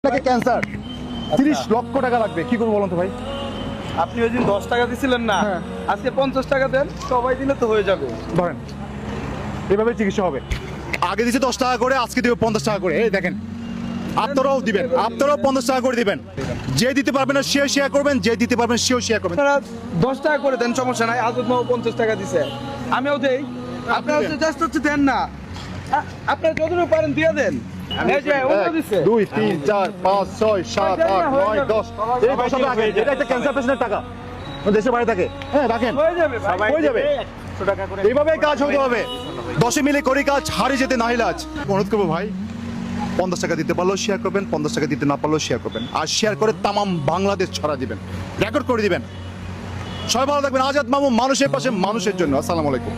আপনাকে ক্যান্সার 30 লক্ষ টাকা লাগবে, কি করবো বলুন তো ভাই? আপনি ওই দিন 10 টাকা দিছিলেন না, হ্যাঁ। আজকে 50 টাকা দেন, সবাই দিলে তো হয়ে যাবে। ধরেন এভাবে চিকিৎসা হবে। আগে দিচ্ছে 10 টাকা করে, আজকে দেবে 50 টাকা করে। এই দেখেন, আপনারাও দিবেন, আপনারাও 50 টাকা করে দিবেন। যে দিতে পারবেন না সেও শেয়ার করবেন, যে দিতে পারবেন সেও শেয়ার করবেন। আপনারা 10 টাকা করে দেন, সমস্যা নাই। আজব মাও 50 টাকা দিছে, আমিও দেই। আপনারা দেন। জাস্ট হচ্ছে দেন না, আপনারা যতটুকু পারেন দিয়ে দেন। এই যে ওটা দিছে 2 3 4 5 6 7 8 9 10 এই 10 টাকা রাখেন, এটা একটা ক্যান্সার পেশেন্টের টাকা, দেশের বাইরে থাকে। হ্যাঁ রাখেন, হয়ে যাবে ভাই। হয়ে যাবে। এইভাবে কাজ হতে হবে। 10 মিলে করি কাজ, হারিয়ে যেতে নাহিল আজ। অনুরোধ করবো ভাই, 50 টাকা দিতে পারলেও শেয়ার করবেন, 50 টাকা দিতে না পারলেও শেয়ার করবেন, আর শেয়ার করে তামাম বাংলাদেশ ছড়া দিবেন, রেকর্ড করে দিবেন। সবাই ভালো থাকবেন। আজাদ মামু, মানুষের পাশে মানুষের জন্য। আসসালামু আলাইকুম।